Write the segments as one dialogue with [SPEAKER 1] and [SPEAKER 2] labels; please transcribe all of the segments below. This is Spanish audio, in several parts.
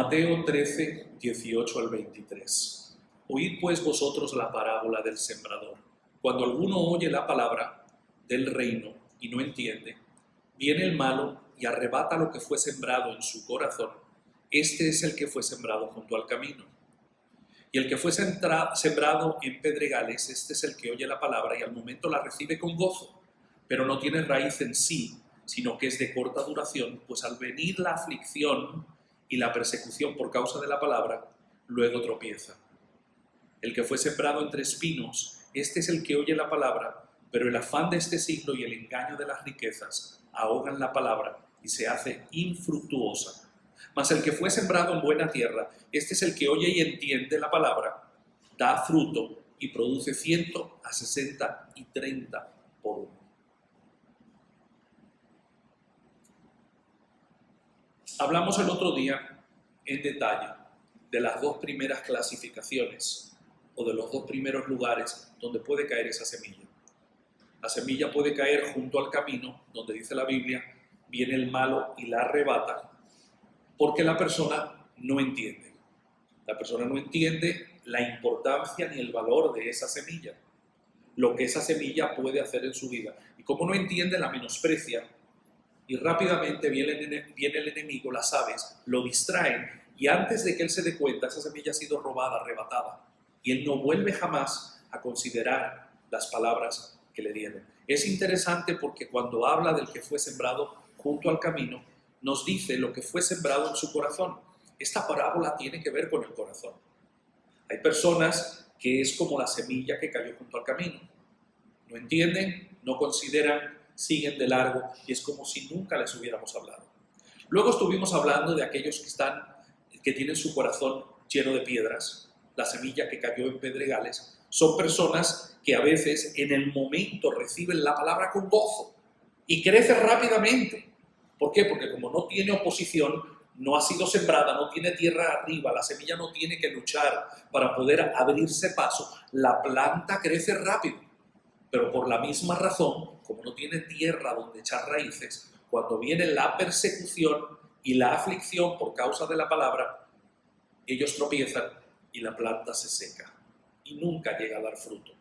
[SPEAKER 1] Mateo 13, 18 al 23. Oíd pues vosotros la parábola del sembrador. Cuando alguno oye la palabra del reino y no entiende, viene el malo y arrebata lo que fue sembrado en su corazón. Este es el que fue sembrado junto al camino. Y el que fue sembrado en pedregales, este es el que oye la palabra y al momento la recibe con gozo, pero no tiene raíz en sí, sino que es de corta duración, pues al venir la aflicción y la persecución por causa de la palabra, luego tropieza. El que fue sembrado entre espinos, este es el que oye la palabra, pero el afán de este siglo y el engaño de las riquezas ahogan la palabra y se hace infructuosa. Mas el que fue sembrado en buena tierra, este es el que oye y entiende la palabra, da fruto y produce 100, a 60 y 30 por uno. Hablamos el otro día en detalle de las dos primeras clasificaciones o de los dos primeros lugares donde puede caer esa semilla. La semilla puede caer junto al camino, donde dice la Biblia, viene el malo y la arrebata, porque la persona no entiende. La persona no entiende la importancia ni el valor de esa semilla, lo que esa semilla puede hacer en su vida. Y como no entiende, la menosprecia y rápidamente viene el enemigo, las aves, lo distraen y antes de que él se dé cuenta, esa semilla ha sido robada, arrebatada. Y él no vuelve jamás a considerar las palabras que le dieron. Es interesante porque cuando habla del que fue sembrado junto al camino, nos dice lo que fue sembrado en su corazón. Esta parábola tiene que ver con el corazón. Hay personas que es como la semilla que cayó junto al camino. No entienden, no consideran, siguen de largo y es como si nunca les hubiéramos hablado. Luego estuvimos hablando de aquellos que tienen su corazón lleno de piedras. La semilla que cayó en pedregales son personas que a veces en el momento reciben la palabra con gozo y crecen rápidamente. ¿Por qué? Porque como no tiene oposición, no ha sido sembrada, no tiene tierra arriba, la semilla no tiene que luchar para poder abrirse paso, la planta crece rápido. Pero por la misma razón, como no tiene tierra donde echar raíces, cuando viene la persecución y la aflicción por causa de la palabra, ellos tropiezan y la planta se seca y nunca llega a dar fruto.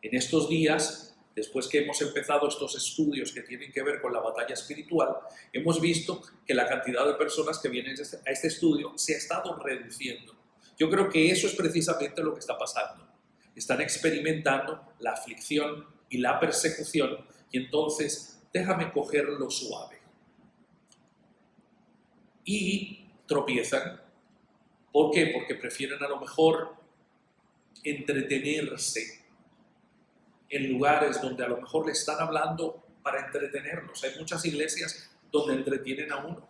[SPEAKER 1] En estos días, después que hemos empezado estos estudios que tienen que ver con la batalla espiritual, hemos visto que la cantidad de personas que vienen a este estudio se ha estado reduciendo. Yo creo que eso es precisamente lo que está pasando. Están experimentando la aflicción y la persecución y entonces déjame cogerlo suave. Y tropiezan. ¿Por qué? Porque prefieren a lo mejor entretenerse en lugares donde a lo mejor le están hablando para entretenerlos. Hay muchas iglesias donde entretienen a uno.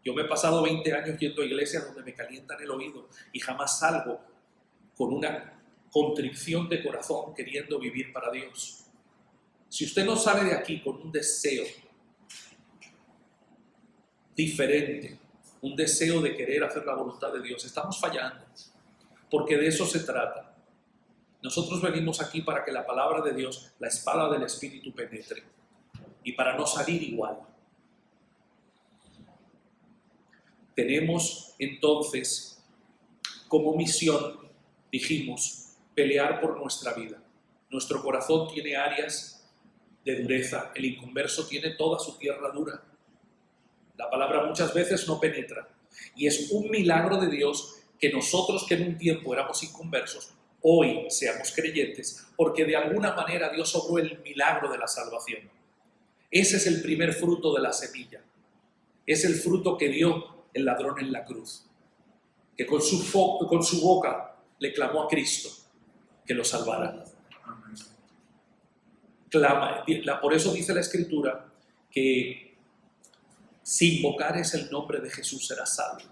[SPEAKER 1] Yo me he pasado 20 años yendo a iglesias donde me calientan el oído y jamás salgo con una contrición de corazón queriendo vivir para Dios. Si usted no sale de aquí con un deseo diferente, un deseo de querer hacer la voluntad de Dios, estamos fallando, porque de eso se trata. Nosotros venimos aquí para que la palabra de Dios, la espada del Espíritu, penetre y para no salir igual. Tenemos entonces como misión, dijimos, pelear por nuestra vida. Nuestro corazón tiene áreas de dureza, el inconverso tiene toda su tierra dura. La palabra muchas veces no penetra y es un milagro de Dios que nosotros que en un tiempo éramos inconversos, hoy seamos creyentes, porque de alguna manera Dios obró el milagro de la salvación. Ese es el primer fruto de la semilla. Es el fruto que dio el ladrón en la cruz, que con su boca le clamó a Cristo que lo salvara. Por eso dice la Escritura que si invocares el nombre de Jesús serás salvo.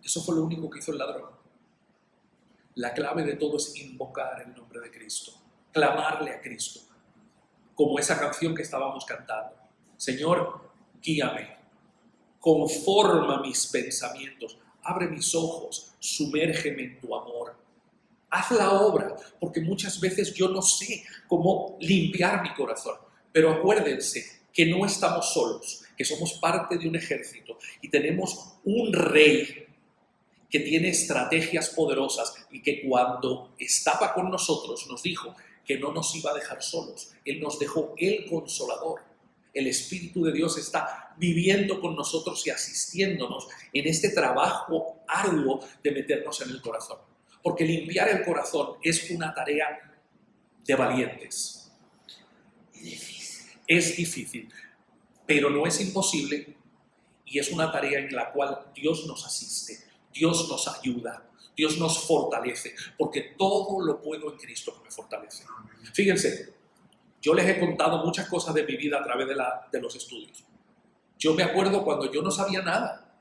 [SPEAKER 1] Eso fue lo único que hizo el ladrón. La clave de todo es invocar el nombre de Cristo, clamarle a Cristo, como esa canción que estábamos cantando. Señor, guíame, conforma mis pensamientos, abre mis ojos, sumérgeme en tu amor. Haz la obra, porque muchas veces yo no sé cómo limpiar mi corazón, pero acuérdense que no estamos solos, que somos parte de un ejército y tenemos un rey que tiene estrategias poderosas y que cuando estaba con nosotros nos dijo que no nos iba a dejar solos. Él nos dejó el Consolador. El Espíritu de Dios está viviendo con nosotros y asistiéndonos en este trabajo arduo de meternos en el corazón. Porque limpiar el corazón es una tarea de valientes. Es difícil, pero no es imposible y es una tarea en la cual Dios nos asiste, Dios nos ayuda, Dios nos fortalece, porque todo lo puedo en Cristo que me fortalece. Fíjense, yo les he contado muchas cosas de mi vida a través de los estudios. Yo me acuerdo cuando yo no sabía nada.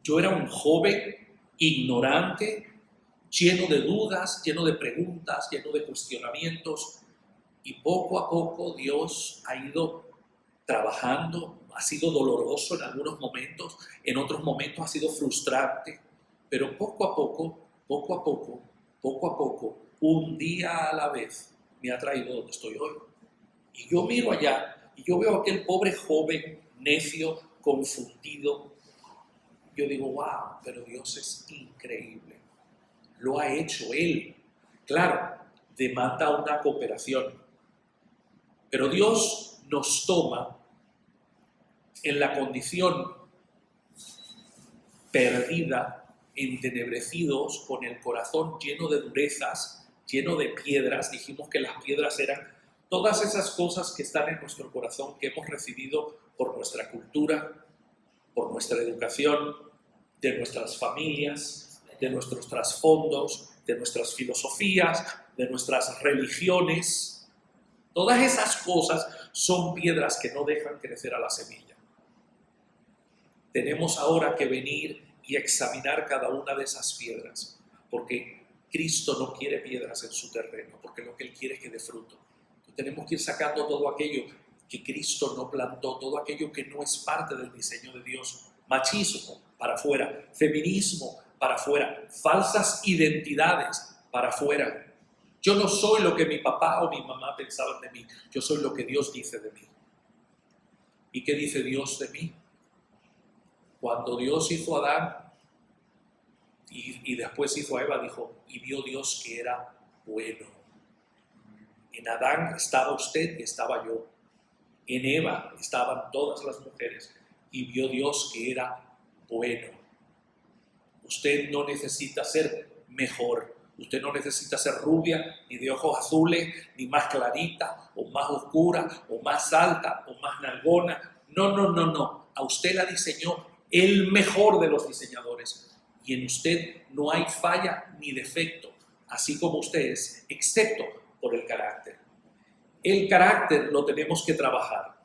[SPEAKER 1] Yo era un joven ignorante, lleno de dudas, lleno de preguntas, lleno de cuestionamientos. Y poco a poco Dios ha ido trabajando. Ha sido doloroso en algunos momentos, en otros momentos ha sido frustrante. Pero poco a poco, un día a la vez, me ha traído donde estoy hoy. Y yo miro allá y yo veo a aquel pobre joven, necio, confundido. Yo digo, wow, pero Dios es increíble. Lo ha hecho Él. Claro, demanda una cooperación. Pero Dios nos toma en la condición perdida, entenebrecidos, con el corazón lleno de durezas, lleno de piedras. Dijimos que las piedras eran todas esas cosas que están en nuestro corazón, que hemos recibido por nuestra cultura, por nuestra educación, de nuestras familias, de nuestros trasfondos, de nuestras filosofías, de nuestras religiones. Todas esas cosas son piedras que no dejan crecer a la semilla. Tenemos ahora que venir y examinar cada una de esas piedras, porque Cristo no quiere piedras en su terreno, porque lo que Él quiere es que dé fruto. Tenemos que ir sacando todo aquello que Cristo no plantó, todo aquello que no es parte del diseño de Dios. Machismo para afuera, feminismo para afuera, falsas identidades para afuera. Yo no soy lo que mi papá o mi mamá pensaban de mí, yo soy lo que Dios dice de mí. ¿Y qué dice Dios de mí? Cuando Dios hizo a Adán y después hizo a Eva, dijo, y vio Dios que era bueno. En Adán estaba usted y estaba yo. En Eva estaban todas las mujeres y vio Dios que era bueno. Usted no necesita ser mejor. Usted no necesita ser rubia, ni de ojos azules, ni más clarita, o más oscura, o más alta, o más nalgona. No. A usted la diseñó el mejor de los diseñadores. Y en usted no hay falla ni defecto, así como usted es, excepto por el carácter. El carácter lo tenemos que trabajar.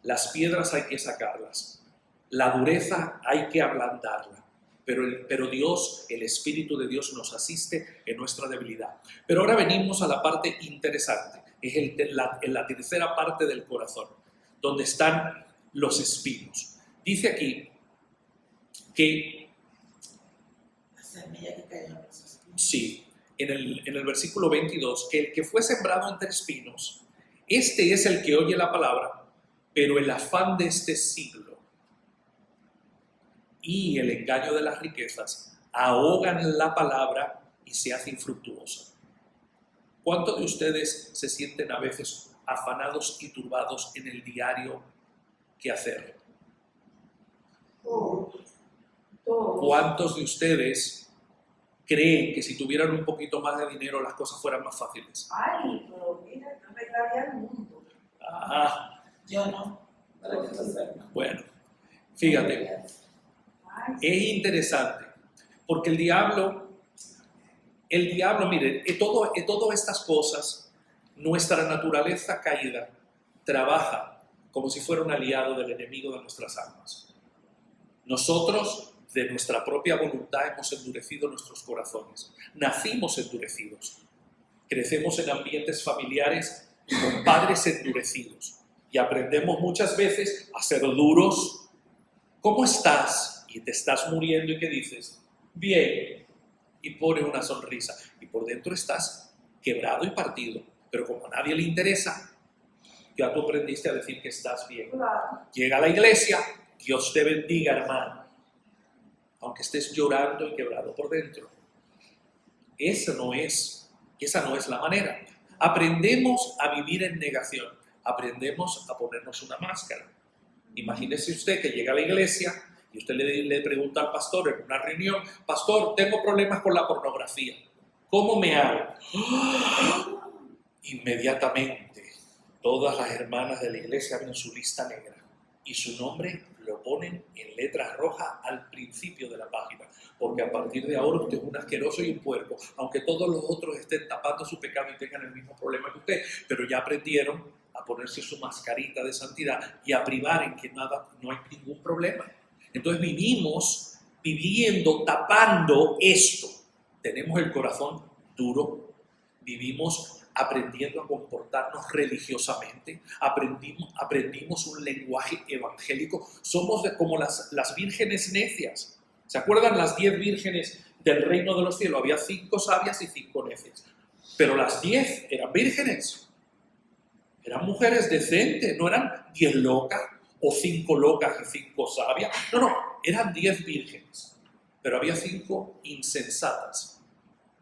[SPEAKER 1] Las piedras hay que sacarlas. La dureza hay que ablandarla. Pero Dios, el Espíritu de Dios nos asiste en nuestra debilidad. Pero ahora venimos a la parte interesante. Es la tercera parte del corazón, donde están los espinos. Dice aquí que... Sí. En el versículo 22, que el que fue sembrado entre espinos, este es el que oye la palabra, pero el afán de este siglo y el engaño de las riquezas ahogan la palabra y se hace infructuosa. ¿Cuántos de ustedes se sienten a veces afanados y turbados en el diario quehacer? ¿Cuántos de ustedes creen que si tuvieran un poquito más de dinero las cosas fueran más fáciles?
[SPEAKER 2] Ay, pero mira, yo me traía al mundo.
[SPEAKER 3] Yo no.
[SPEAKER 1] Bueno, fíjate, es interesante, porque el diablo, miren, en todas estas cosas, nuestra naturaleza caída trabaja como si fuera un aliado del enemigo de nuestras almas. Nosotros, de nuestra propia voluntad, hemos endurecido nuestros corazones. Nacimos endurecidos. Crecemos en ambientes familiares con padres endurecidos. Y aprendemos muchas veces a ser duros. ¿Cómo estás? Y te estás muriendo y ¿qué dices? Bien. Y pones una sonrisa. Y por dentro estás quebrado y partido. Pero como a nadie le interesa, ya tú aprendiste a decir que estás bien.
[SPEAKER 2] Claro.
[SPEAKER 1] Llega a la iglesia, Dios te bendiga, hermano. aunque estés llorando y quebrado por dentro. Esa no es la manera. Aprendemos a vivir en negación, aprendemos a ponernos una máscara. Imagínese usted que llega a la iglesia y usted le pregunta al pastor en una reunión: pastor, tengo problemas con la pornografía, ¿cómo me hago? Inmediatamente todas las hermanas de la iglesia abren su lista negra y su nombre lo ponen en letras rojas al principio de la página, porque a partir de ahora usted es un asqueroso y un puerco, aunque todos los otros estén tapando su pecado y tengan el mismo problema que usted, pero ya aprendieron a ponerse su mascarita de santidad y a privar en que no hay ningún problema. Entonces vivimos viviendo, tapando esto. Tenemos el corazón duro, vivimos aprendiendo a comportarnos religiosamente, aprendimos un lenguaje evangélico, somos como las vírgenes necias. ¿Se acuerdan las 10 vírgenes del reino de los cielos? Había 5 sabias y 5 necias, pero las 10 eran vírgenes, eran mujeres decentes, no eran 10 locas o 5 locas y 5 sabias, no, eran 10 vírgenes, pero había 5 insensatas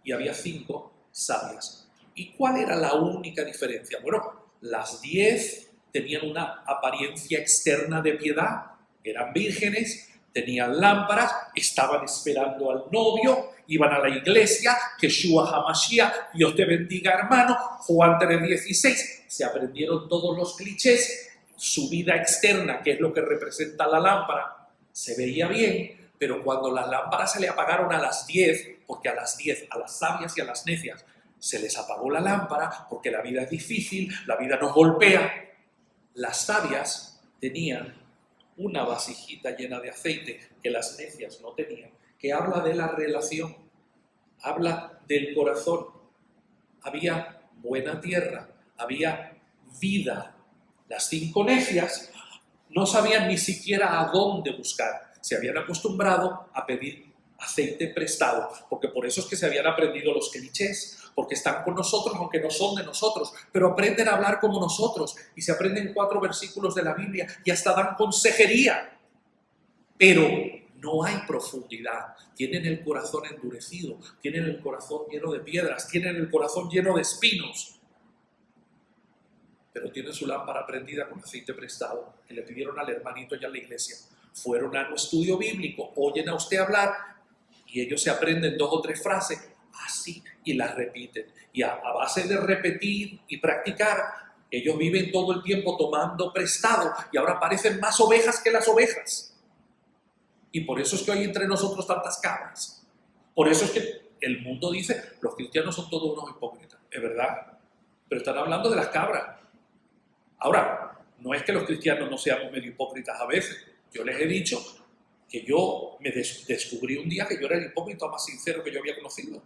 [SPEAKER 1] y había 5 sabias. ¿Y cuál era la única diferencia? Bueno, las 10 tenían una apariencia externa de piedad, eran vírgenes, tenían lámparas, estaban esperando al novio, iban a la iglesia, Yeshua HaMashiach, Dios te bendiga hermano, Juan 3:16, se aprendieron todos los clichés, su vida externa, que es lo que representa la lámpara, se veía bien, pero cuando las lámparas se le apagaron a las 10, porque a las 10, a las sabias y a las necias, se les apagó la lámpara porque la vida es difícil, la vida nos golpea. Las sabias tenían una vasijita llena de aceite que las necias no tenían, que habla de la relación, habla del corazón. Había buena tierra, había vida. Las 5 necias no sabían ni siquiera a dónde buscar, se habían acostumbrado a pedir aceite prestado, porque por eso es que se habían aprendido los clichés, porque están con nosotros aunque no son de nosotros, pero aprenden a hablar como nosotros y se aprenden 4 versículos de la Biblia y hasta dan consejería, pero no hay profundidad, tienen el corazón endurecido, tienen el corazón lleno de piedras, tienen el corazón lleno de espinos, pero tienen su lámpara prendida con aceite prestado que le pidieron al hermanito y a la iglesia. Fueron a un estudio bíblico, oyen a usted hablar y ellos se aprenden 2 o 3 frases así y las repiten. Y a base de repetir y practicar, ellos viven todo el tiempo tomando prestado y ahora parecen más ovejas que las ovejas. Y por eso es que hay entre nosotros tantas cabras. Por eso es que el mundo dice, los cristianos son todos unos hipócritas. Es verdad, pero están hablando de las cabras. Ahora, no es que los cristianos no seamos medio hipócritas a veces. Yo les he dicho que yo me descubrí un día que yo era el hipócrita más sincero que yo había conocido.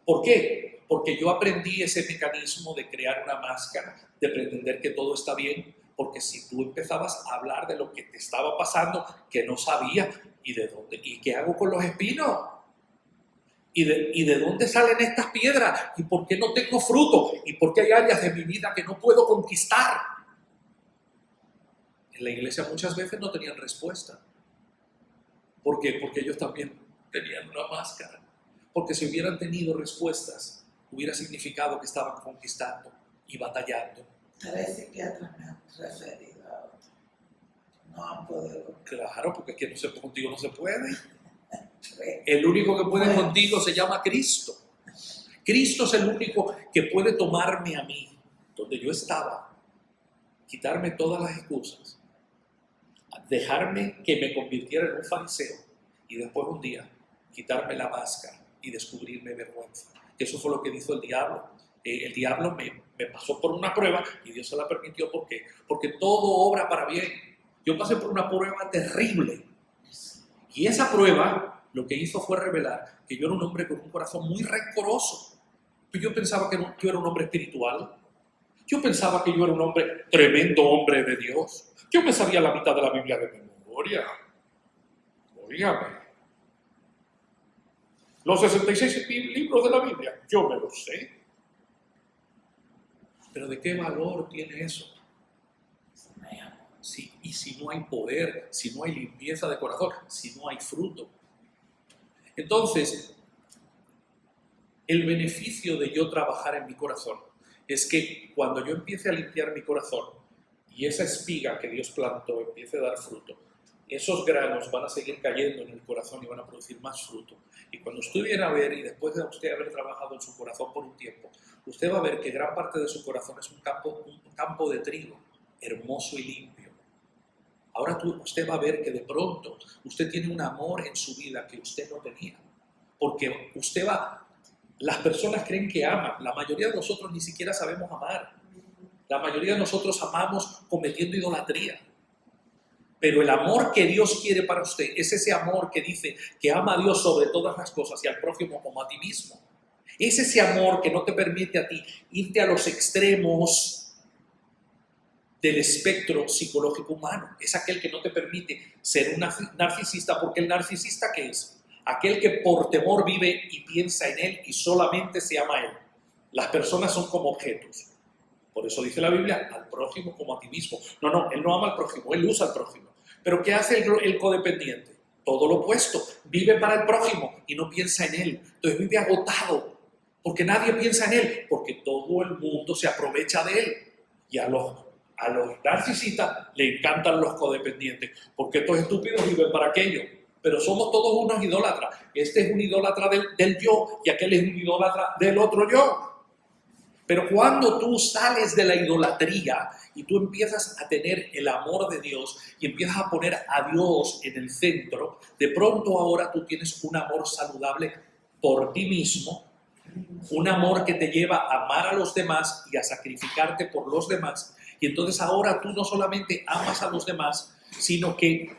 [SPEAKER 1] ¿Por qué? Porque yo aprendí ese mecanismo de crear una máscara, de pretender que todo está bien, porque si tú empezabas a hablar de lo que te estaba pasando, que no sabía, ¿y de dónde? ¿Y qué hago con los espinos? ¿Y de dónde salen estas piedras? ¿Y por qué no tengo fruto? ¿Y por qué hay áreas de mi vida que no puedo conquistar? En la iglesia muchas veces no tenían respuesta. ¿Por qué? Porque ellos también tenían una máscara. Porque si hubieran tenido respuestas, hubiera significado que estaban conquistando y batallando.
[SPEAKER 3] 3 psiquiatras me han referido a otro. No han podido.
[SPEAKER 1] Claro, porque es que contigo no se puede. El único que puede contigo se llama Cristo. Cristo es el único que puede tomarme a mí, donde yo estaba, quitarme todas las excusas, dejarme que me convirtiera en un fariseo y después un día quitarme la máscara y descubrirme vergüenza. Eso fue lo que hizo el diablo. El diablo me pasó por una prueba y Dios se la permitió. ¿Por qué? Porque todo obra para bien. Yo pasé por una prueba terrible y esa prueba lo que hizo fue revelar que yo era un hombre con un corazón muy rencoroso. Yo pensaba que yo era un hombre espiritual. Yo pensaba que yo era un hombre, tremendo hombre de Dios. Yo me sabía la mitad de la Biblia de memoria. Óigame. Los 66 libros de la Biblia, yo me los sé. Pero ¿de qué valor tiene eso? Sí, y si no hay poder, si no hay limpieza de corazón, si no hay fruto. Entonces, el beneficio de yo trabajar en mi corazón es que cuando yo empiece a limpiar mi corazón y esa espiga que Dios plantó empiece a dar fruto, esos granos van a seguir cayendo en el corazón y van a producir más fruto. Y cuando usted viene a ver, y después de usted haber trabajado en su corazón por un tiempo, usted va a ver que gran parte de su corazón es un campo de trigo, hermoso y limpio. Ahora usted va a ver que de pronto usted tiene un amor en su vida que usted no tenía. Porque las personas creen que aman. La mayoría de nosotros ni siquiera sabemos amar. La mayoría de nosotros amamos cometiendo idolatría. Pero el amor que Dios quiere para usted es ese amor que dice que ama a Dios sobre todas las cosas y al prójimo como a ti mismo. Es ese amor que no te permite a ti irte a los extremos del espectro psicológico humano. Es aquel que no te permite ser un narcisista, porque el narcisista, ¿qué es? Aquel que por temor vive y piensa en él y solamente se ama a él. Las personas son como objetos. Por eso dice la Biblia, al prójimo como a ti mismo. No, él no ama al prójimo, él usa al prójimo. Pero ¿qué hace el codependiente? Todo lo opuesto. Vive para el prójimo y no piensa en él. Entonces vive agotado, porque nadie piensa en él, porque todo el mundo se aprovecha de él. Y a los narcisistas le encantan los codependientes, porque estos estúpidos viven para aquello. Pero somos todos unos idólatras. Este es un idólatra del yo y aquel es un idólatra del otro yo. Pero cuando tú sales de la idolatría y tú empiezas a tener el amor de Dios y empiezas a poner a Dios en el centro, de pronto ahora tú tienes un amor saludable por ti mismo, un amor que te lleva a amar a los demás y a sacrificarte por los demás. Y entonces ahora tú no solamente amas a los demás, sino que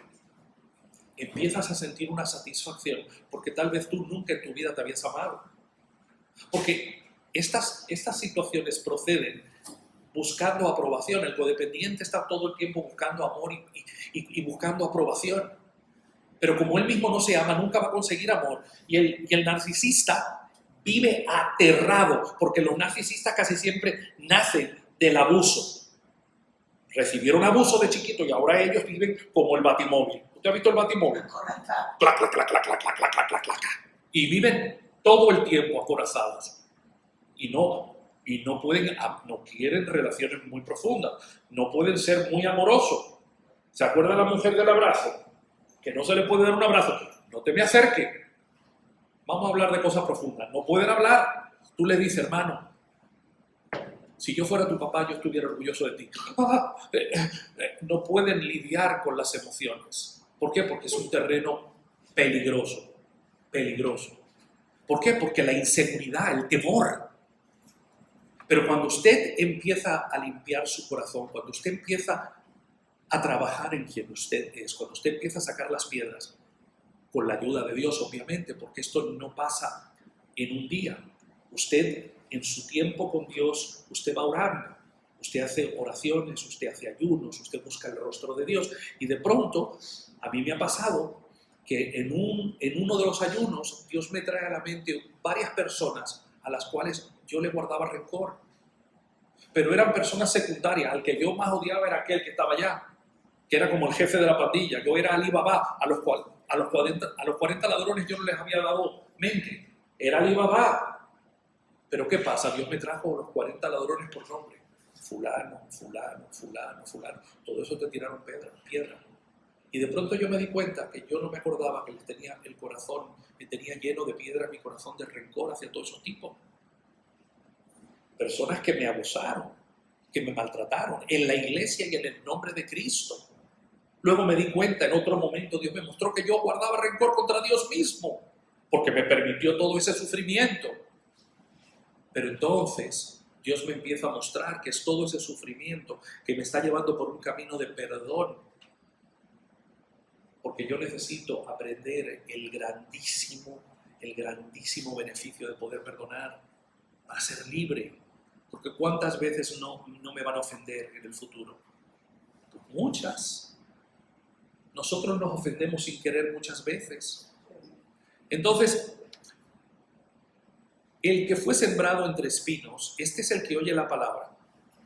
[SPEAKER 1] empiezas a sentir una satisfacción, porque tal vez tú nunca en tu vida te habías amado. Porque estas situaciones proceden buscando aprobación. El codependiente está todo el tiempo buscando amor y buscando aprobación. Pero como él mismo no se ama, nunca va a conseguir amor. Y el narcisista vive aterrado, porque los narcisistas casi siempre nacen del abuso. Recibieron abuso de chiquito y ahora ellos viven como el Batimóvil. ¿Usted ha visto el Batimóvil? Clac, clac, clac, clac, clac, clac, clac, clac, clac. Y viven todo el tiempo acorazados. Y no quieren relaciones muy profundas, no pueden ser muy amorosos. ¿Se acuerda la mujer del abrazo? Que no se le puede dar un abrazo. No te me acerques. Vamos a hablar de cosas profundas. No pueden hablar. Tú le dices, hermano, si yo fuera tu papá, yo estuviera orgulloso de ti. No pueden lidiar con las emociones. ¿Por qué? Porque es un terreno peligroso. Peligroso. ¿Por qué? Porque la inseguridad, el temor. Pero cuando usted empieza a limpiar su corazón, cuando usted empieza a trabajar en quien usted es, cuando usted empieza a sacar las piedras, con la ayuda de Dios, obviamente, porque esto no pasa en un día. Usted, en su tiempo con Dios, usted va orando, usted hace oraciones, usted hace ayunos, usted busca el rostro de Dios, y de pronto, a mí me ha pasado que en uno de los ayunos, Dios me trae a la mente varias personas a las cuales yo le guardaba rencor. Pero eran personas secundarias. Al que yo más odiaba era aquel que estaba allá, que era como el jefe de la pandilla. Yo era Ali Baba. A los 40 ladrones yo no les había dado mente. Era Ali Baba. Pero ¿qué pasa? Dios me trajo los 40 ladrones por nombre. Fulano, fulano, fulano, fulano. Todo eso te tiraron piedra. Y de pronto yo me di cuenta que yo no me acordaba que les tenía el corazón, me tenía lleno de piedra mi corazón de rencor hacia todos esos tipos. Personas que me abusaron, que me maltrataron en la iglesia y en el nombre de Cristo. Luego me di cuenta, en otro momento Dios me mostró que yo guardaba rencor contra Dios mismo, porque me permitió todo ese sufrimiento. Pero entonces Dios me empieza a mostrar que es todo ese sufrimiento que me está llevando por un camino de perdón. Porque yo necesito aprender el grandísimo beneficio de poder perdonar para ser libre. Porque ¿cuántas veces no me van a ofender en el futuro? Pues muchas. Nosotros nos ofendemos sin querer muchas veces. Entonces, el que fue sembrado entre espinos, este es el que oye la palabra,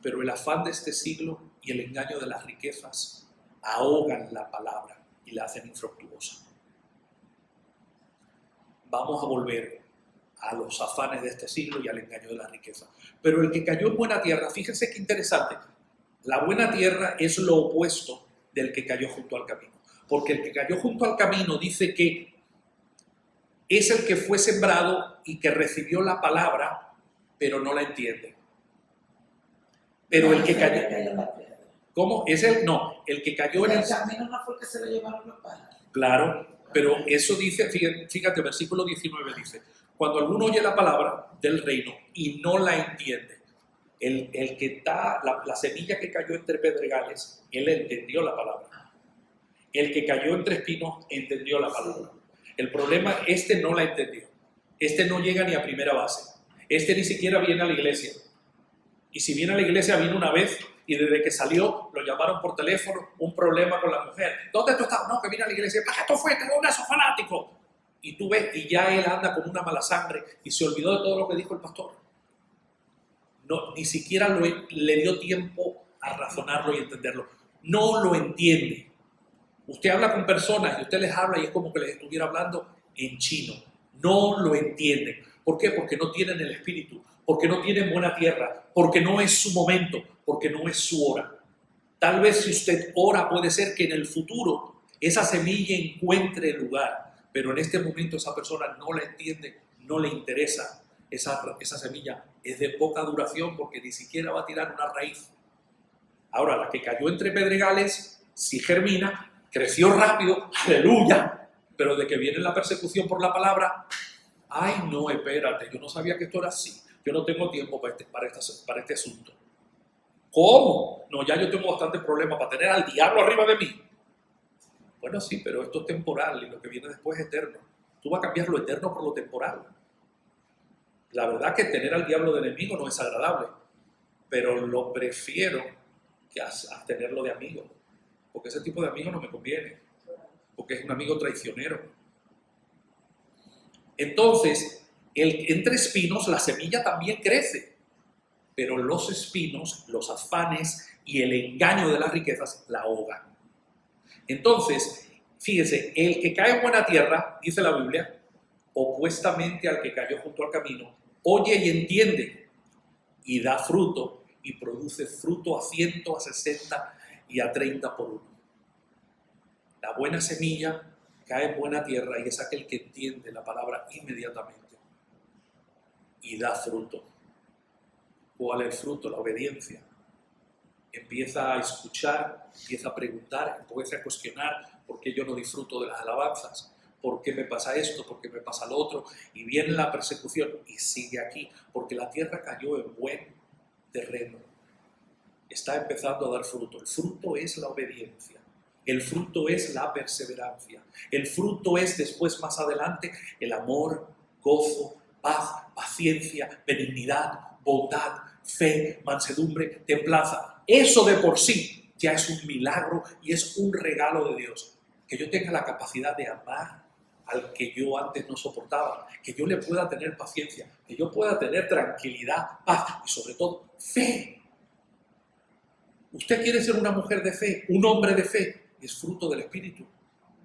[SPEAKER 1] pero el afán de este siglo y el engaño de las riquezas ahogan la palabra y la hacen infructuosa. Vamos a volver a los afanes de este siglo y al engaño de la riqueza. Pero el que cayó en buena tierra, fíjense qué interesante, la buena tierra es lo opuesto del que cayó junto al camino. Porque el que cayó junto al camino dice que es el que fue sembrado y que recibió la palabra, pero no la entiende. Pero el que cayó... ¿Cómo? Es el... No, el que cayó en el...
[SPEAKER 3] El camino no fue que se lo llevaron los pájaros.
[SPEAKER 1] Claro, pero eso dice, fíjate, versículo 19 dice, cuando alguno oye la palabra del reino y no la entiende, el que está, la semilla que cayó entre pedregales, él entendió la palabra. El que cayó entre espinos entendió la palabra. El problema, este no la entendió. Este no llega ni a primera base. Este ni siquiera viene a la iglesia. Y si viene a la iglesia, viene una vez y desde que salió lo llamaron por teléfono, un problema con la mujer. ¿Dónde tú estás? No, que vine a la iglesia. ¿Para qué tú fuiste? ¿Dónde esos fanáticos? Y tú ves, y ya él anda con una mala sangre y se olvidó de todo lo que dijo el pastor. No, ni siquiera le dio tiempo a razonarlo y entenderlo. No lo entiende. Usted habla con personas y usted les habla y es como que les estuviera hablando en chino. No lo entienden. ¿Por qué? Porque no tienen el espíritu, porque no tienen buena tierra, porque no es su momento, porque no es su hora. Tal vez si usted ora puede ser que en el futuro esa semilla encuentre lugar, pero en este momento esa persona no la entiende, no le interesa. Esa semilla es de poca duración porque ni siquiera va a tirar una raíz. Ahora, la que cayó entre pedregales, si germina, creció rápido, aleluya, pero de que viene la persecución por la palabra, ay no, espérate, yo no sabía que esto era así, yo no tengo tiempo para este asunto. ¿Cómo? No, ya yo tengo bastante problema para tener al diablo arriba de mí. Bueno, sí, pero esto es temporal y lo que viene después es eterno. Tú vas a cambiar lo eterno por lo temporal. La verdad que tener al diablo de enemigo no es agradable, pero lo prefiero que a tenerlo de amigo. Porque ese tipo de amigo no me conviene, porque es un amigo traicionero. Entonces, entre espinos la semilla también crece, pero los espinos, los afanes y el engaño de las riquezas la ahogan. Entonces, fíjense, el que cae en buena tierra, dice la Biblia, opuestamente al que cayó junto al camino, oye y entiende, y da fruto, y produce fruto a 100, a 60 y a 30 por uno. La buena semilla cae en buena tierra y es aquel que entiende la palabra inmediatamente y da fruto. ¿Cuál es el fruto? La obediencia. Empieza a escuchar, empieza a preguntar, empieza a cuestionar por qué yo no disfruto de las alabanzas, por qué me pasa esto, por qué me pasa lo otro, y viene la persecución y sigue aquí, porque la tierra cayó en buen terreno. Está empezando a dar fruto. El fruto es la obediencia. El fruto es la perseverancia. El fruto es después, más adelante, el amor, gozo, paz, paciencia, benignidad, bondad, fe, mansedumbre, templanza. Eso de por sí ya es un milagro y es un regalo de Dios. Que yo tenga la capacidad de amar al que yo antes no soportaba, que yo le pueda tener paciencia, que yo pueda tener tranquilidad, paz y sobre todo fe. Usted quiere ser una mujer de fe, un hombre de fe, es fruto del Espíritu.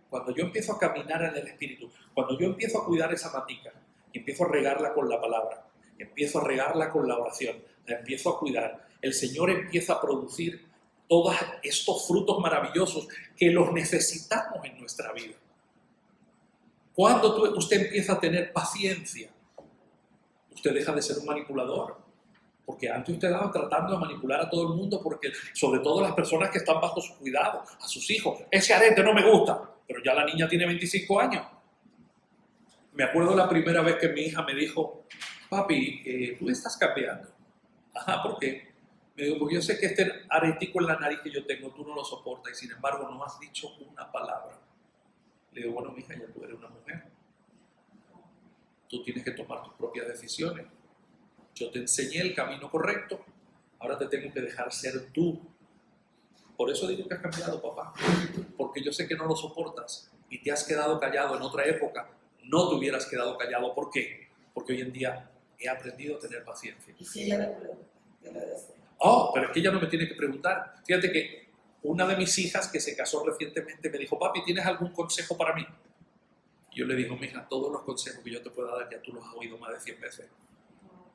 [SPEAKER 1] Cuando yo empiezo a caminar en el Espíritu, cuando yo empiezo a cuidar esa matica, y empiezo a regarla con la palabra, empiezo a regarla con la oración, la empiezo a cuidar, el Señor empieza a producir todos estos frutos maravillosos que los necesitamos en nuestra vida. Cuando usted empieza a tener paciencia, usted deja de ser un manipulador. Porque antes usted estaba tratando de manipular a todo el mundo, porque sobre todo las personas que están bajo su cuidado, a sus hijos. Ese arete no me gusta, pero ya la niña tiene 25 años. Me acuerdo la primera vez que mi hija me dijo, papi, tú estás cambiando. Ajá, ¿por qué? Me dijo, porque yo sé que este aretico en la nariz que yo tengo, tú no lo soportas y sin embargo no has dicho una palabra. Le digo, bueno, mija, ya tú eres una mujer. Tú tienes que tomar tus propias decisiones. Yo te enseñé el camino correcto, ahora te tengo que dejar ser tú. Por eso digo que has cambiado, papá, porque yo sé que no lo soportas y te has quedado callado en otra época. No te hubieras quedado callado. ¿Por qué? Porque hoy en día he aprendido a tener paciencia.
[SPEAKER 3] ¿Y si ella le pregunta? ¿Qué le desea?
[SPEAKER 1] Oh, pero es que ella no me tiene que preguntar. Fíjate que Una de mis hijas que se casó recientemente me dijo, papi, ¿tienes algún consejo para mí? Yo le digo, mija, todos los consejos que yo te pueda dar ya tú los has oído más de 100 veces.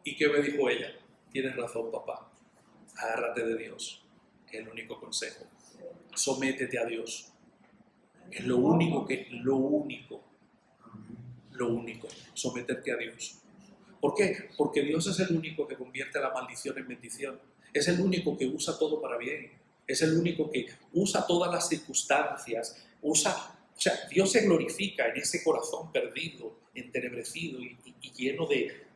[SPEAKER 1] ¿Y qué me dijo ella? Tienes razón, papá. Agárrate de Dios. Es el único consejo. Sométete a Dios. Es lo único, someterte a Dios. ¿Por qué? Porque Dios es el único que convierte la maldición en bendición. Es el único que usa todo para bien. Es el único que usa todas las circunstancias. O sea, Dios se glorifica en ese corazón perdido, entenebrecido y lleno de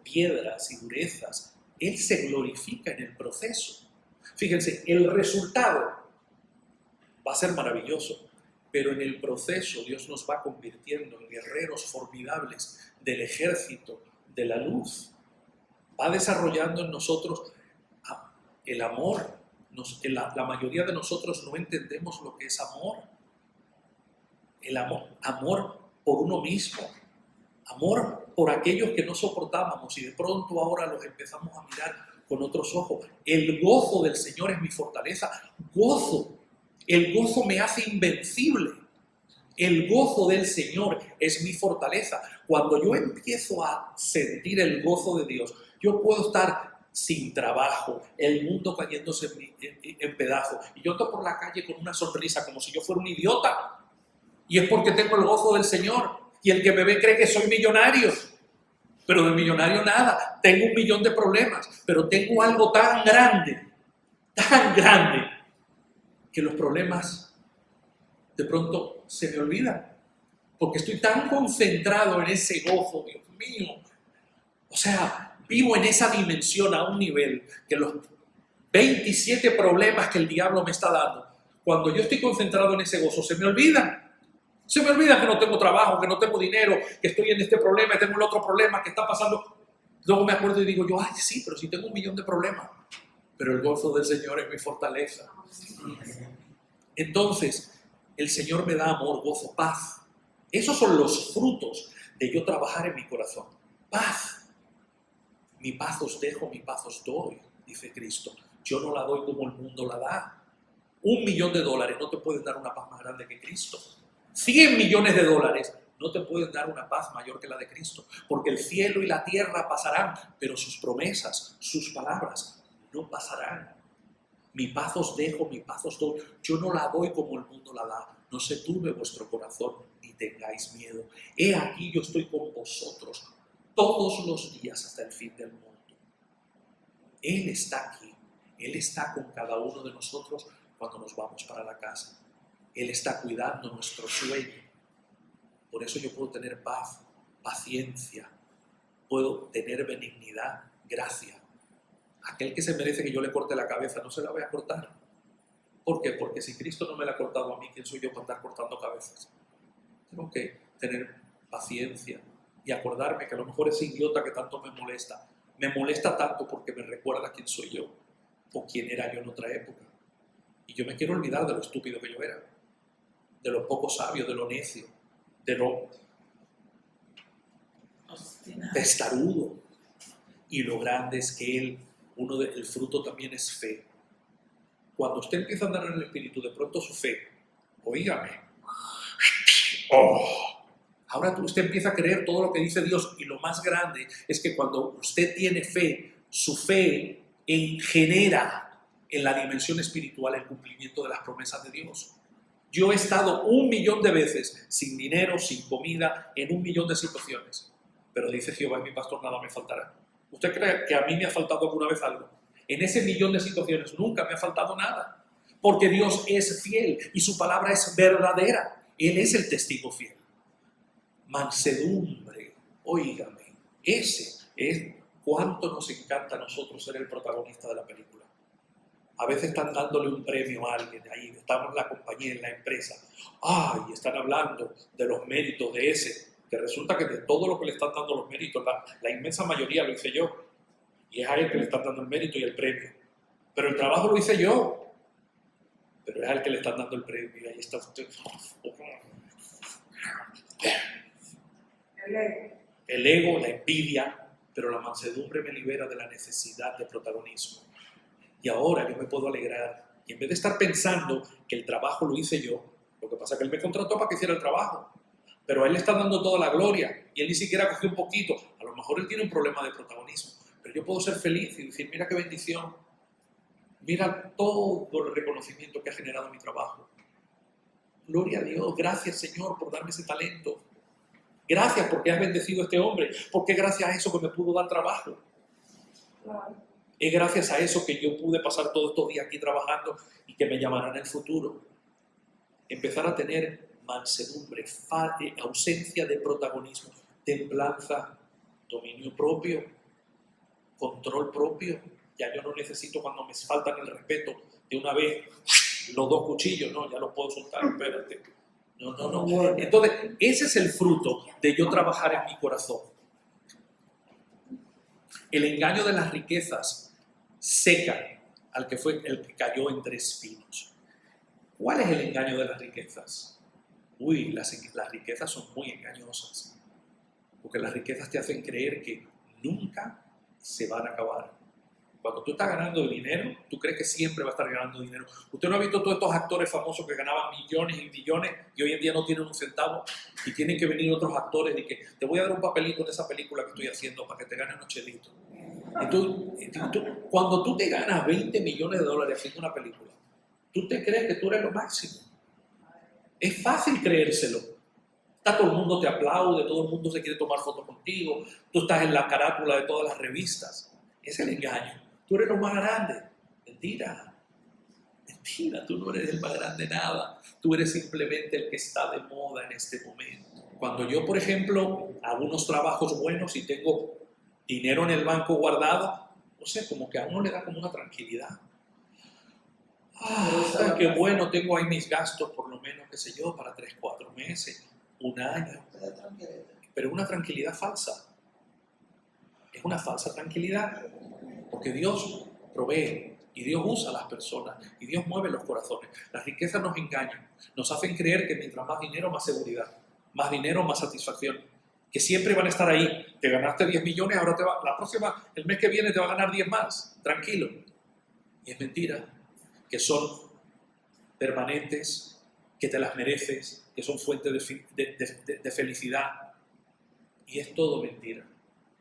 [SPEAKER 1] piedras y durezas. Él se glorifica en el proceso. Fíjense, el resultado va a ser maravilloso, pero en el proceso Dios nos va convirtiendo en guerreros formidables del ejército de la luz. Va desarrollando en nosotros el amor. La mayoría de nosotros no entendemos lo que es amor. El amor por uno mismo, amor por aquellos que no soportábamos y de pronto ahora los empezamos a mirar con otros ojos. El gozo del Señor es mi fortaleza. El gozo me hace invencible. El gozo del Señor es mi fortaleza. Cuando yo empiezo a sentir el gozo de Dios, yo puedo estar sin trabajo, el mundo cayéndose en pedazos, y yo ando por la calle con una sonrisa como si yo fuera un idiota. Y es porque tengo el gozo del Señor. Y el que me ve cree que soy millonario. Pero de millonario nada. Tengo 1 millón de problemas. Pero tengo algo tan grande, que los problemas de pronto se me olvidan. Porque estoy tan concentrado en ese gozo, Dios mío. O sea, vivo en esa dimensión a un nivel que los 27 problemas que el diablo me está dando, cuando yo estoy concentrado en ese gozo, se me olvidan. Se me olvida que no tengo trabajo, que no tengo dinero, que estoy en este problema, tengo el otro problema, que está pasando. Luego me acuerdo y digo yo, ay, sí, pero sí tengo 1 millón de problemas. Pero el gozo del Señor es mi fortaleza. Entonces, el Señor me da amor, gozo, paz. Esos son los frutos de yo trabajar en mi corazón. Paz. Mi paz os dejo, mi paz os doy, dice Cristo. Yo no la doy como el mundo la da. $1 millón no te pueden dar una paz más grande que Cristo. 100 millones de dólares no te pueden dar una paz mayor que la de Cristo, porque el cielo y la tierra pasarán, pero sus promesas, sus palabras no pasarán. Mi paz os dejo, mi paz os doy. Yo no la doy como el mundo la da. No se turbe vuestro corazón ni tengáis miedo. He aquí yo estoy con vosotros todos los días hasta el fin del mundo. Él está aquí. Él está con cada uno de nosotros cuando nos vamos para la casa. Él está cuidando nuestro sueño. Por eso yo puedo tener paz, paciencia, puedo tener benignidad, gracia. Aquel que se merece que yo le corte la cabeza, no se la voy a cortar. ¿Por qué? Porque si Cristo no me la ha cortado a mí, ¿quién soy yo para andar cortando cabezas? Tengo que tener paciencia y acordarme que a lo mejor ese idiota que tanto me molesta tanto porque me recuerda quién soy yo o quién era yo en otra época. Y yo me quiero olvidar de lo estúpido que yo era, de lo poco sabio, de lo necio, de lo testarudo. Y lo grande es que el fruto también es fe. Cuando usted empieza a andar en el Espíritu, de pronto su fe, oígame, ahora usted empieza a creer todo lo que dice Dios, y lo más grande es que cuando usted tiene fe, su fe genera en la dimensión espiritual el cumplimiento de las promesas de Dios. Yo he estado 1 millón de veces sin dinero, sin comida, en 1 millón de situaciones. Pero dice Jehová, mi pastor, nada me faltará. ¿Usted cree que a mí me ha faltado alguna vez algo? En ese 1 millón de situaciones nunca me ha faltado nada. Porque Dios es fiel y su palabra es verdadera. Él es el testigo fiel. Mansedumbre, óigame, ese es cuánto nos encanta a nosotros ser el protagonista de la película. A veces están dándole un premio a alguien, ahí estamos en la compañía, en la empresa. Y están hablando de los méritos de ese, que resulta que de todo lo que le están dando los méritos, la inmensa mayoría lo hice yo. Y es a él que le están dando el mérito y el premio. Pero el trabajo lo hice yo. Pero es a él que le están dando el premio. Y ahí está usted. El ego, la envidia, pero la mansedumbre me libera de la necesidad de protagonismo. Y ahora yo me puedo alegrar Y en vez de estar pensando que el trabajo lo hice yo, lo que pasa es que él me contrató para que hiciera el trabajo. Pero a él le están dando toda la gloria y él ni siquiera cogió un poquito. A lo mejor él tiene un problema de protagonismo, pero yo puedo ser feliz y decir, mira qué bendición, mira todo el reconocimiento que ha generado mi trabajo. Gloria a Dios, gracias Señor por darme ese talento. Gracias porque has bendecido a este hombre, porque gracias a eso que me pudo dar trabajo.
[SPEAKER 2] Claro.
[SPEAKER 1] Es gracias a eso que yo pude pasar todos estos días aquí trabajando y que me llamarán en el futuro. Empezar a tener mansedumbre, ausencia de protagonismo, templanza, dominio propio, control propio. Ya yo no necesito cuando me faltan el respeto de una vez los 2 cuchillos, no, ya los puedo soltar, espérate. No. Entonces, ese es el fruto de yo trabajar en mi corazón. El engaño de las riquezas seca al que fue el que cayó entre espinos. ¿Cuál es el engaño de las riquezas? Las riquezas son muy engañosas, porque las riquezas te hacen creer que nunca se van a acabar. Cuando tú estás ganando dinero, tú crees que siempre va a estar ganando dinero. Usted no ha visto todos estos actores famosos que ganaban millones y millones y hoy en día no tienen un centavo y tienen que venir otros actores y que te voy a dar un papelito de esa película que estoy haciendo para que te ganes unos chelitos. Cuando tú te ganas 20 millones de dólares haciendo una película, tú te crees que tú eres lo máximo. Es fácil creérselo. Todo el mundo te aplaude, todo el mundo se quiere tomar fotos contigo, tú estás en la carátula de todas las revistas. Es el engaño. Tú eres lo más grande. Mentira. Mentira, tú no eres el más grande nada. Tú eres simplemente el que está de moda en este momento. Cuando yo, por ejemplo, hago unos trabajos buenos y tengo dinero en el banco guardado, no sé, como que a uno le da como una tranquilidad. Qué bueno, tengo ahí mis gastos, por lo menos, qué sé yo, para 3, 4 meses, un año. Pero una tranquilidad falsa. Es una falsa tranquilidad. Porque Dios provee y Dios usa a las personas y Dios mueve los corazones. Las riquezas nos engañan, nos hacen creer que mientras más dinero, más seguridad, más dinero, más satisfacción, que siempre van a estar ahí. Te ganaste 10 millones, ahora el mes que viene te va a ganar 10 más, tranquilo. Y es mentira, que son permanentes, que te las mereces, que son fuente de felicidad. Y es todo mentira.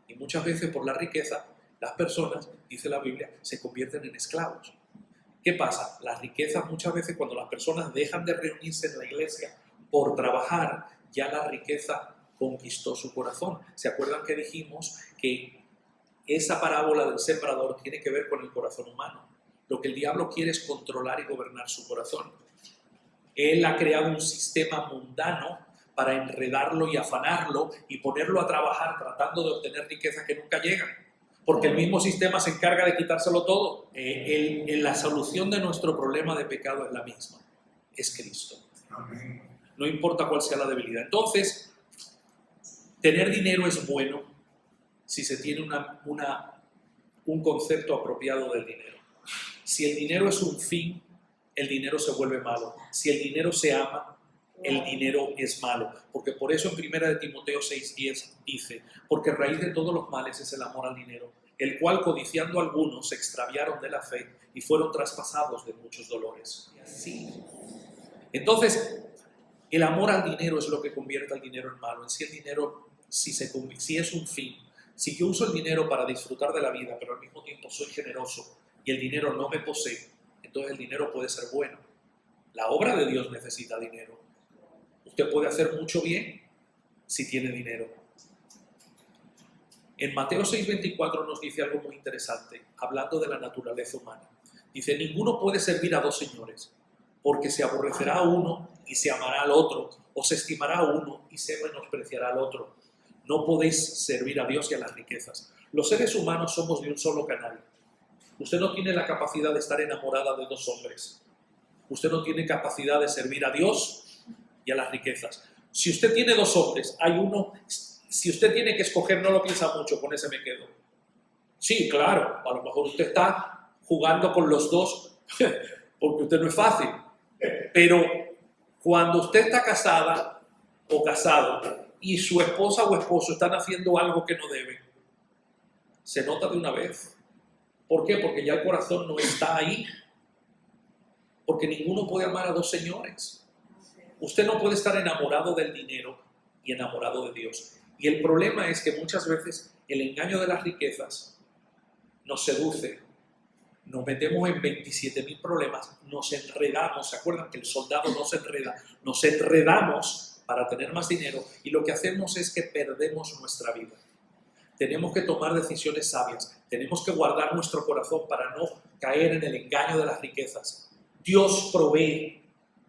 [SPEAKER 1] Y muchas veces por la riqueza, las personas, dice la Biblia, se convierten en esclavos. ¿Qué pasa? Las riquezas muchas veces cuando las personas dejan de reunirse en la iglesia por trabajar, ya la riqueza conquistó su corazón. ¿Se acuerdan que dijimos que esa parábola del sembrador tiene que ver con el corazón humano? Lo que el diablo quiere es controlar y gobernar su corazón. Él ha creado un sistema mundano para enredarlo y afanarlo y ponerlo a trabajar tratando de obtener riquezas que nunca llegan. Porque el mismo sistema se encarga de quitárselo todo. La solución de nuestro problema de pecado es la misma. Es Cristo.
[SPEAKER 4] Amén.
[SPEAKER 1] No importa cuál sea la debilidad. Entonces, tener dinero es bueno si se tiene un concepto apropiado del dinero. Si el dinero es un fin, el dinero se vuelve malo. Si el dinero se ama, el dinero es malo. Porque por eso en 1 de Timoteo 6:10 dice, porque raíz de todos los males es el amor al dinero, el cual codiciando algunos se extraviaron de la fe y fueron traspasados de muchos dolores. Y así. Entonces, el amor al dinero es lo que convierte al dinero en malo. En sí el dinero, si es un fin, si yo uso el dinero para disfrutar de la vida, pero al mismo tiempo soy generoso y el dinero no me posee, entonces el dinero puede ser bueno. La obra de Dios necesita dinero. Usted puede hacer mucho bien si tiene dinero. En Mateo 6:24 nos dice algo muy interesante, hablando de la naturaleza humana. Dice, ninguno puede servir a 2 señores, porque se aborrecerá a uno y se amará al otro, o se estimará a uno y se menospreciará al otro. No podéis servir a Dios y a las riquezas. Los seres humanos somos de un solo canal. Usted no tiene la capacidad de estar enamorada de 2 hombres. Usted no tiene capacidad de servir a Dios y a las riquezas. Si usted tiene 2 hombres, hay uno, si usted tiene que escoger, no lo piensa mucho, con ese me quedo. Sí, claro, a lo mejor usted está jugando con los 2 porque usted no es fácil. Pero cuando usted está casada o casado y su esposa o esposo están haciendo algo que no deben, se nota de una vez. ¿Por qué? Porque ya el corazón no está ahí. Porque ninguno puede amar a dos señores. Usted no puede estar enamorado del dinero y enamorado de Dios. Y el problema es que muchas veces el engaño de las riquezas nos seduce, nos metemos en 27.000 problemas, nos enredamos. ¿Se acuerdan que el soldado no se enreda? Nos enredamos para tener más dinero y lo que hacemos es que perdemos nuestra vida. Tenemos que tomar decisiones sabias, tenemos que guardar nuestro corazón para no caer en el engaño de las riquezas. Dios provee,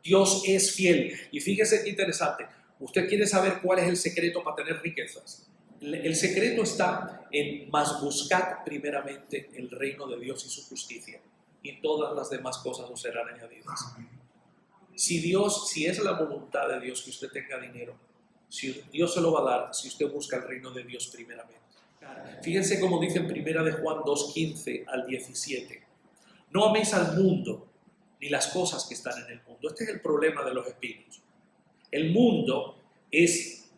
[SPEAKER 1] Dios es fiel. Y fíjese qué interesante, usted quiere saber cuál es el secreto para tener riquezas. El secreto está en más buscad primeramente el reino de Dios y su justicia, y todas las demás cosas os serán añadidas. Si es la voluntad de Dios que usted tenga dinero, si Dios se lo va a dar si usted busca el reino de Dios primeramente. Fíjense cómo dice en 1 de Juan 2:15 al 17. No améis al mundo ni las cosas que están en el mundo. Este es el problema de los espinos. El mundo es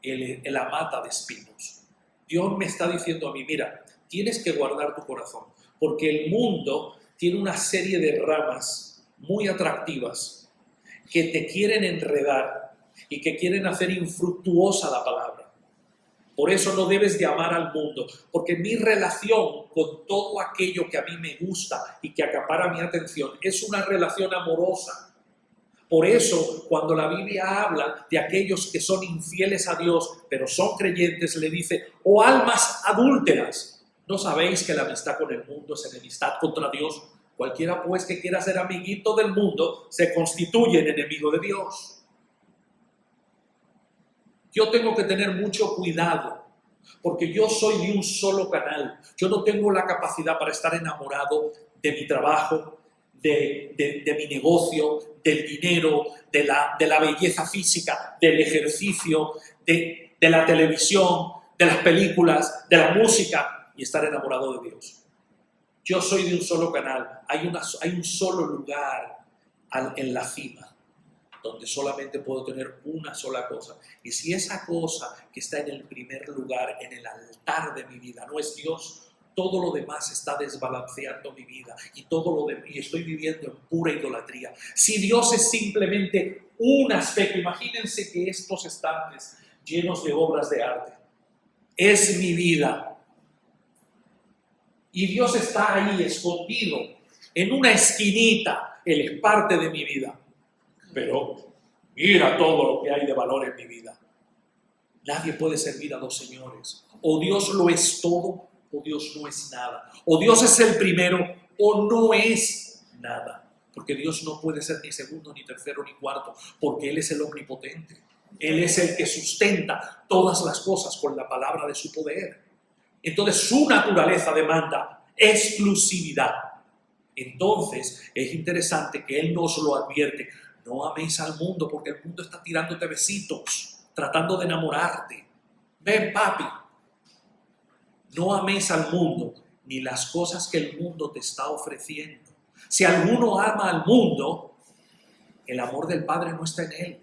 [SPEAKER 1] la mata de espinos. Dios me está diciendo a mí, mira, tienes que guardar tu corazón, porque el mundo tiene una serie de ramas muy atractivas que te quieren enredar y que quieren hacer infructuosa la palabra. Por eso no debes de amar al mundo, porque mi relación con todo aquello que a mí me gusta y que acapara mi atención es una relación amorosa. Por eso, cuando la Biblia habla de aquellos que son infieles a Dios, pero son creyentes, le dice, oh almas adúlteras, ¿no sabéis que la amistad con el mundo es enemistad contra Dios? Cualquiera pues que quiera ser amiguito del mundo se constituye en enemigo de Dios. Yo tengo que tener mucho cuidado, porque yo soy de un solo canal. Yo no tengo la capacidad para estar enamorado de mi trabajo, de mi negocio, del dinero, de la belleza física, del ejercicio, de la televisión, de las películas, de la música y estar enamorado de Dios. Yo soy de un solo canal. Hay un solo lugar en la cima donde solamente puedo tener una sola cosa. Y si esa cosa que está en el primer lugar, en el altar de mi vida, no es Dios, todo lo demás está desbalanceando mi vida y estoy viviendo en pura idolatría. Si Dios es simplemente un aspecto, imagínense que estos estantes llenos de obras de arte es mi vida. Y Dios está ahí escondido en una esquinita, Él es parte de mi vida. Pero mira todo lo que hay de valor en mi vida. Nadie puede servir a dos señores. O Dios lo es todo, o Dios no es nada. O Dios es el primero, o no es nada. Porque Dios no puede ser ni segundo, ni tercero, ni cuarto, porque Él es el omnipotente. Él es el que sustenta todas las cosas con la palabra de su poder. Entonces su naturaleza demanda exclusividad. Entonces es interesante que Él nos lo advierte. No améis al mundo, porque el mundo está tirándote besitos, tratando de enamorarte. Ven, papi. No améis al mundo, ni las cosas que el mundo te está ofreciendo. Si alguno ama al mundo, el amor del Padre no está en él.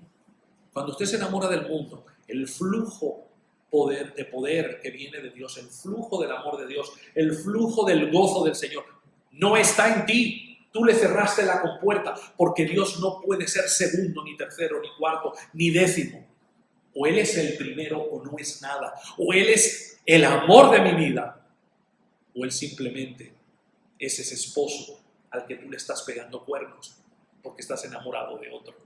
[SPEAKER 1] Cuando usted se enamora del mundo, el flujo de poder que viene de Dios, el flujo del amor de Dios, el flujo del gozo del Señor, no está en ti. Tú le cerraste la compuerta, porque Dios no puede ser segundo, ni tercero, ni cuarto, ni décimo. O Él es el primero o no es nada. O Él es el amor de mi vida, o Él simplemente es ese esposo al que tú le estás pegando cuernos porque estás enamorado de otro.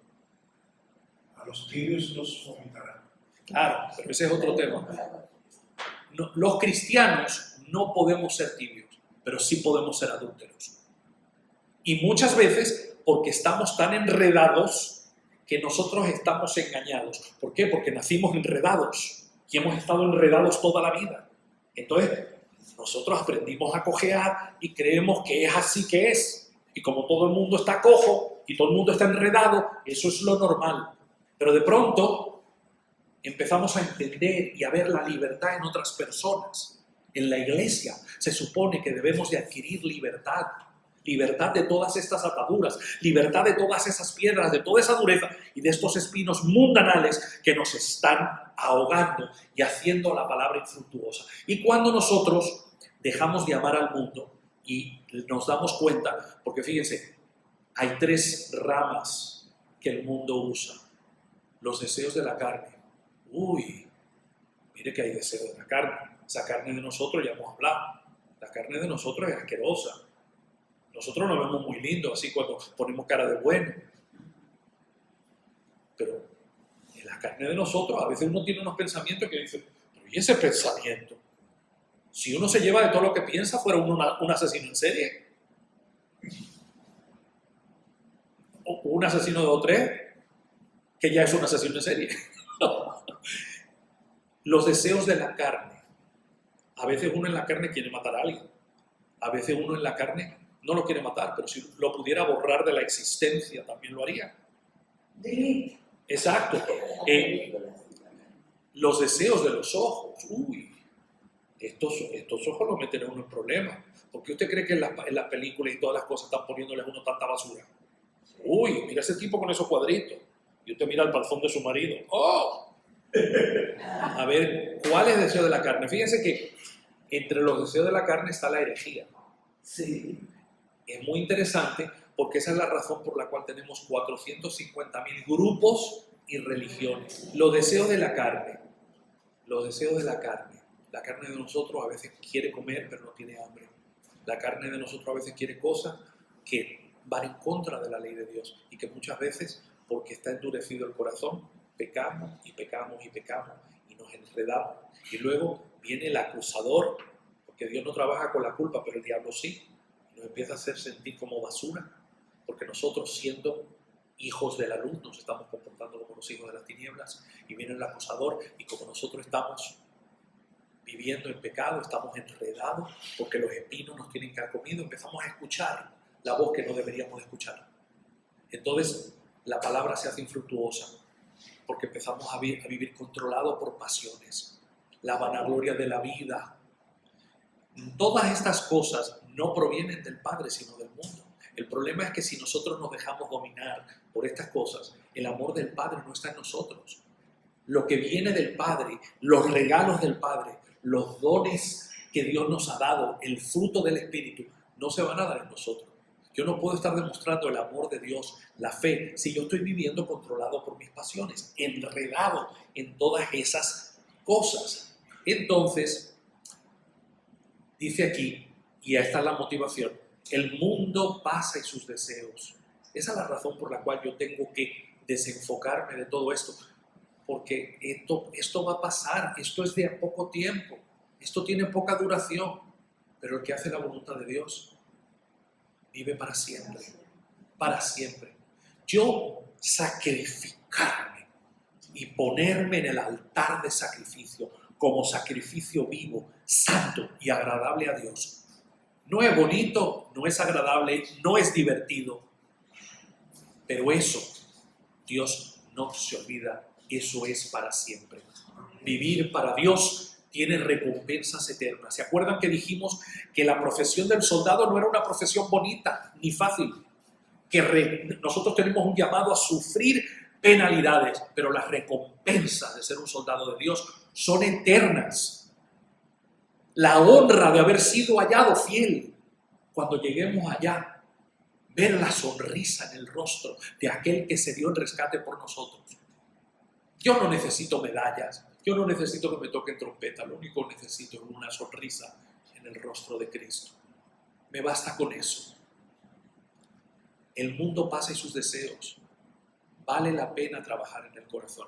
[SPEAKER 4] A los tibios los vomitarán.
[SPEAKER 1] Claro, pero ese es otro tema. No, los cristianos no podemos ser tibios, pero sí podemos ser adúlteros. Y muchas veces porque estamos tan enredados que nosotros estamos engañados. ¿Por qué? Porque nacimos enredados y hemos estado enredados toda la vida. Entonces, nosotros aprendimos a cojear y creemos que es así que es. Y como todo el mundo está cojo y todo el mundo está enredado, eso es lo normal. Pero de pronto empezamos a entender y a ver la libertad en otras personas. En la iglesia se supone que debemos de adquirir libertad. Libertad de todas estas ataduras, libertad de todas esas piedras, de toda esa dureza y de estos espinos mundanales que nos están ahogando y haciendo la palabra infructuosa. Y cuando nosotros dejamos de amar al mundo y nos damos cuenta, porque fíjense, Hay 3 ramas que el mundo usa. Los deseos de la carne. Uy, mire que hay deseos de la carne. Esa carne de nosotros ya hemos hablado. La carne de nosotros es asquerosa. Nosotros nos vemos muy lindos así cuando ponemos cara de bueno. Pero en la carne de nosotros a veces uno tiene unos pensamientos que dice, pero ¿y ese pensamiento? Si uno se lleva de todo lo que piensa, fuera uno un asesino en serie. O un asesino de O3, que ya es un asesino en serie. Los deseos de la carne. A veces uno en la carne quiere matar a alguien. A veces uno en la carne no lo quiere matar, pero si lo pudiera borrar de la existencia, también lo haría.
[SPEAKER 2] Delete.
[SPEAKER 1] Exacto. Los deseos de los ojos. Uy, estos ojos lo meten a uno en problemas. ¿Por qué usted cree que en las películas y todas las cosas están poniéndole a uno tanta basura? Uy, mira ese tipo con esos cuadritos. Y usted mira el calzón de su marido. ¡Oh! A ver, ¿cuál es el deseo de la carne? Fíjense que entre los deseos de la carne está la herejía.
[SPEAKER 3] Sí.
[SPEAKER 1] Es muy interesante porque esa es la razón por la cual tenemos 450.000 grupos y religiones. Los deseos de la carne. Los deseos de la carne. La carne de nosotros a veces quiere comer pero no tiene hambre. La carne de nosotros a veces quiere cosas que van en contra de la ley de Dios y que muchas veces, porque está endurecido el corazón, pecamos y pecamos y pecamos y nos enredamos. Y luego viene el acusador, porque Dios no trabaja con la culpa, pero el diablo sí. Nos empieza a hacer sentir como basura, porque nosotros, siendo hijos de la luz, nos estamos comportando como los hijos de las tinieblas, y viene el acusador, y como nosotros estamos viviendo en pecado, estamos enredados, porque los espinos nos tienen carcomido, empezamos a escuchar la voz que no deberíamos escuchar. Entonces, la palabra se hace infructuosa, porque empezamos a vivir controlados por pasiones, la vanagloria de la vida. Todas estas cosas no provienen del Padre, sino del mundo. El problema es que si nosotros nos dejamos dominar por estas cosas, el amor del Padre no está en nosotros. Lo que viene del Padre, los regalos del Padre, los dones que Dios nos ha dado, el fruto del Espíritu, no se van a dar en nosotros. Yo no puedo estar demostrando el amor de Dios, la fe, si yo estoy viviendo controlado por mis pasiones, enredado en todas esas cosas. Entonces, dice aquí, y esta es la motivación, el mundo pasa y sus deseos. Esa es la razón por la cual yo tengo que desenfocarme de todo esto, porque esto va a pasar, esto es de a poco tiempo, esto tiene poca duración, pero el que hace la voluntad de Dios vive para siempre, para siempre. Yo sacrificarme y ponerme en el altar de sacrificio como sacrificio vivo, santo y agradable a Dios. No es bonito, no es agradable, no es divertido, pero eso Dios no se olvida, eso es para siempre. Vivir para Dios tiene recompensas eternas. ¿Se acuerdan que dijimos que la profesión del soldado no era una profesión bonita ni fácil? Que nosotros tenemos un llamado a sufrir penalidades, pero las recompensas de ser un soldado de Dios son eternas. La honra de haber sido hallado fiel, cuando lleguemos allá, ver la sonrisa en el rostro de aquel que se dio en rescate por nosotros. Yo no necesito medallas, yo no necesito que me toquen trompeta, lo único que necesito es una sonrisa en el rostro de Cristo. Me basta con eso. El mundo pasa y sus deseos. Vale la pena trabajar en el corazón,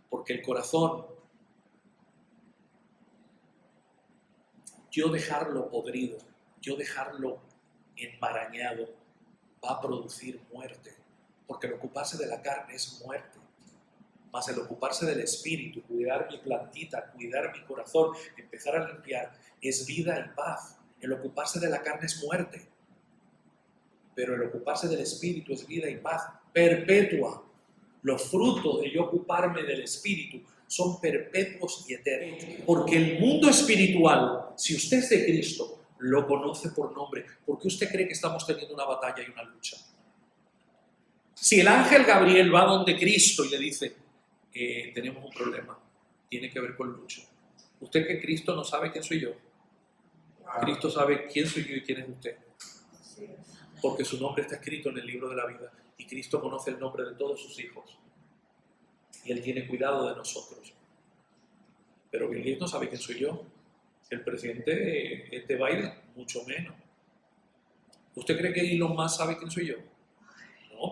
[SPEAKER 1] porque el corazón, yo dejarlo podrido, yo dejarlo enmarañado, va a producir muerte, porque el ocuparse de la carne es muerte. Más el ocuparse del espíritu, cuidar mi plantita, cuidar mi corazón, empezar a limpiar, es vida y paz. El ocuparse de la carne es muerte, pero el ocuparse del espíritu es vida y paz perpetua. Los frutos de yo ocuparme del espíritu son perpetuos y eternos, porque el mundo espiritual, si usted es de Cristo, lo conoce por nombre. ¿Por qué usted cree que estamos teniendo una batalla y una lucha? Si el ángel Gabriel va donde Cristo y le dice, tenemos un problema, tiene que ver con lucha. Usted que Cristo no sabe quién soy yo. Cristo sabe quién soy yo y quién es usted. porque su nombre está escrito en el libro de la vida y Cristo conoce el nombre de todos sus hijos y Él tiene cuidado de nosotros. Pero Bill Gates no sabe quién soy yo. El presidente de Biden, mucho menos. ¿Usted cree que Elon Musk sabe quién soy yo? No,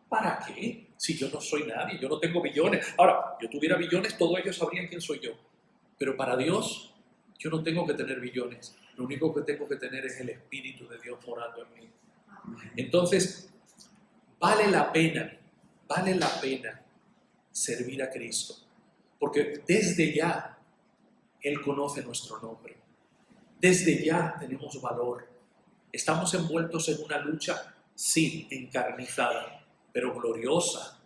[SPEAKER 1] ¿para qué? Si yo no soy nadie, yo no tengo billones. Ahora, yo tuviera billones, todos ellos sabrían quién soy yo. Pero para Dios, yo no tengo que tener billones. Lo único que tengo que tener es el Espíritu de Dios morando en mí. Entonces, vale la pena servir a Cristo. Porque desde ya Él conoce nuestro nombre. Desde ya tenemos valor. Estamos envueltos en una lucha, sí, encarnizada, pero gloriosa.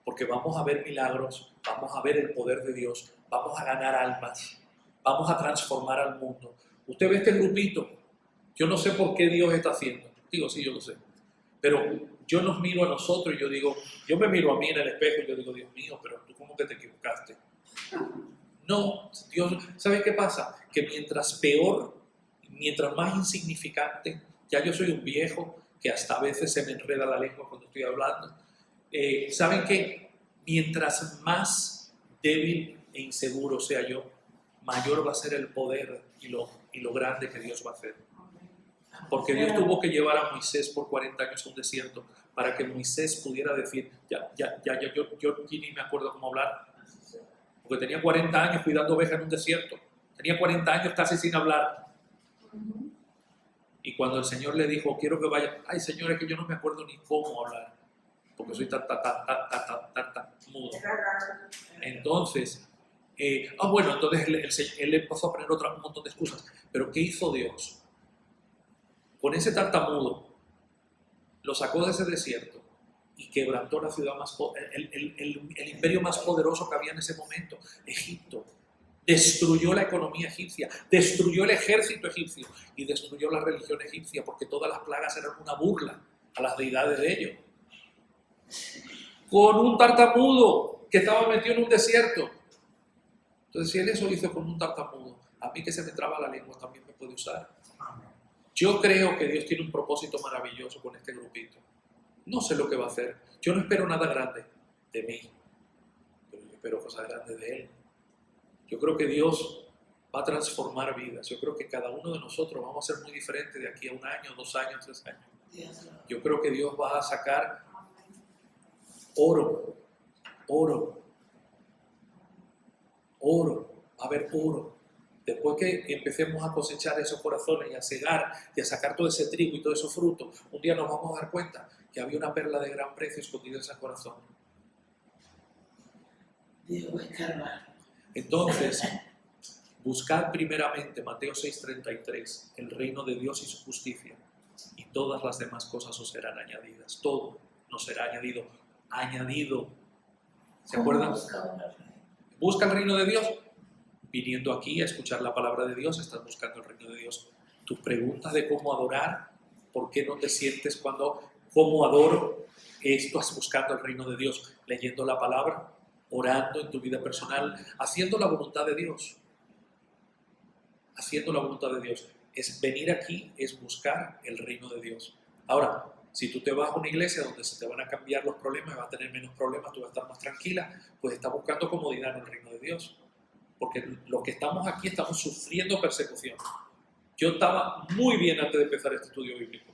[SPEAKER 1] Porque vamos a ver milagros, vamos a ver el poder de Dios, vamos a ganar almas, vamos a transformar al mundo. Usted ve este grupito, yo no sé por qué Dios está haciendo. Digo, sí, yo lo sé. Pero yo nos miro a nosotros y yo digo, yo me miro a mí en el espejo y yo digo, Dios mío, pero tú cómo que te equivocaste. No, Dios, ¿sabe qué pasa? Que mientras peor, mientras más insignificante, ya yo soy un viejo que hasta a veces se me enreda la lengua cuando estoy hablando. ¿Saben qué? Mientras más débil e inseguro sea yo, mayor va a ser el poder y lo grande que Dios va a hacer. Porque Dios tuvo que llevar a Moisés por 40 años a un desierto para que Moisés pudiera decir, yo ni me acuerdo cómo hablar. Porque tenía 40 años cuidando ovejas en un desierto. Tenía 40 años casi sin hablar. Y cuando el Señor le dijo, quiero que vaya, ay Señor, es que yo no me acuerdo ni cómo hablar. Porque soy tan mudo. Entonces, entonces él empezó a poner un montón de excusas. Pero ¿qué hizo Dios? Con ese tartamudo, lo sacó de ese desierto y quebrantó la ciudad el imperio más poderoso que había en ese momento, Egipto. Destruyó la economía egipcia, destruyó el ejército egipcio y destruyó la religión egipcia porque todas las plagas eran una burla a las deidades de ellos. Con un tartamudo que estaba metido en un desierto. Entonces, si él eso lo hizo con un tartamudo, a mí que se me traba la lengua también me puede usar. Yo creo que Dios tiene un propósito maravilloso con este grupito. No sé lo que va a hacer. Yo no espero nada grande de mí, pero yo espero cosas grandes de Él. Yo creo que Dios va a transformar vidas. Yo creo que cada uno de nosotros vamos a ser muy diferentes de aquí a 1 año, 2 años, 3 años. Yo creo que Dios va a sacar oro. Va a haber oro. Después que empecemos a cosechar esos corazones y a cegar y a sacar todo ese trigo y todo esos frutos, un día nos vamos a dar cuenta que había una perla de gran precio escondida en ese corazón.
[SPEAKER 3] Dios escarbar.
[SPEAKER 1] Entonces, buscad primeramente, Mateo 6:33, el reino de Dios y su justicia, y todas las demás cosas os serán añadidas. Todo nos será añadido. Añadido. ¿Se acuerdan? Busca el reino de Dios. Viniendo aquí a escuchar la palabra de Dios, estás buscando el reino de Dios. Tus preguntas de cómo adorar, por qué no te sientes cómo adoro, estás buscando el reino de Dios, leyendo la palabra, orando en tu vida personal, haciendo la voluntad de Dios. Haciendo la voluntad de Dios. Es venir aquí, es buscar el reino de Dios. Ahora, si tú te vas a una iglesia donde se te van a cambiar los problemas, vas a tener menos problemas, tú vas a estar más tranquila, pues estás buscando comodidad en el reino de Dios. Porque los que estamos aquí estamos sufriendo persecución. Yo estaba muy bien antes de empezar este estudio bíblico,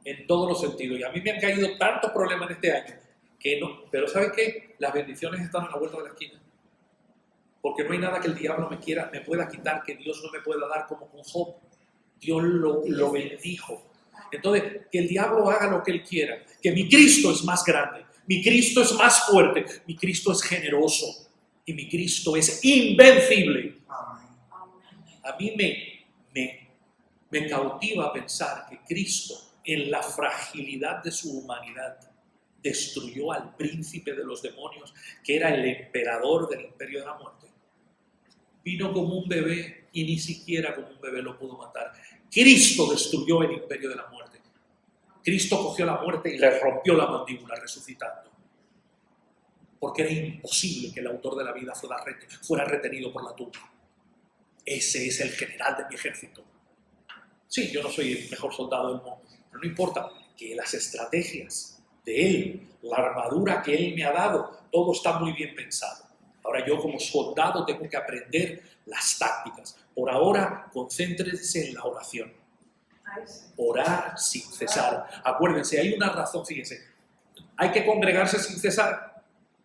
[SPEAKER 1] en todos los sentidos, y a mí me han caído tantos problemas en este año, que no, pero ¿sabes qué? Las bendiciones están a la vuelta de la esquina, porque no hay nada que el diablo me pueda quitar, que Dios no me pueda dar como con Job. Dios lo bendijo. Entonces, que el diablo haga lo que él quiera, que mi Cristo es más grande, mi Cristo es más fuerte, mi Cristo es generoso, y mi Cristo es invencible. A mí me cautiva pensar que Cristo, en la fragilidad de su humanidad, destruyó al príncipe de los demonios, que era el emperador del imperio de la muerte. Vino como un bebé y ni siquiera como un bebé lo pudo matar. Cristo destruyó el imperio de la muerte. Cristo cogió la muerte y le rompió la mandíbula resucitando. Porque era imposible que el autor de la vida fuera retenido por la tumba. Ese es el general de mi ejército. Sí, yo no soy el mejor soldado del mundo, pero no importa, que las estrategias de Él, la armadura que Él me ha dado, todo está muy bien pensado. Ahora yo como soldado tengo que aprender las tácticas. Por ahora, concéntrense en la oración. Orar sin cesar. Acuérdense, hay una razón, fíjense. ¿Hay que congregarse sin cesar?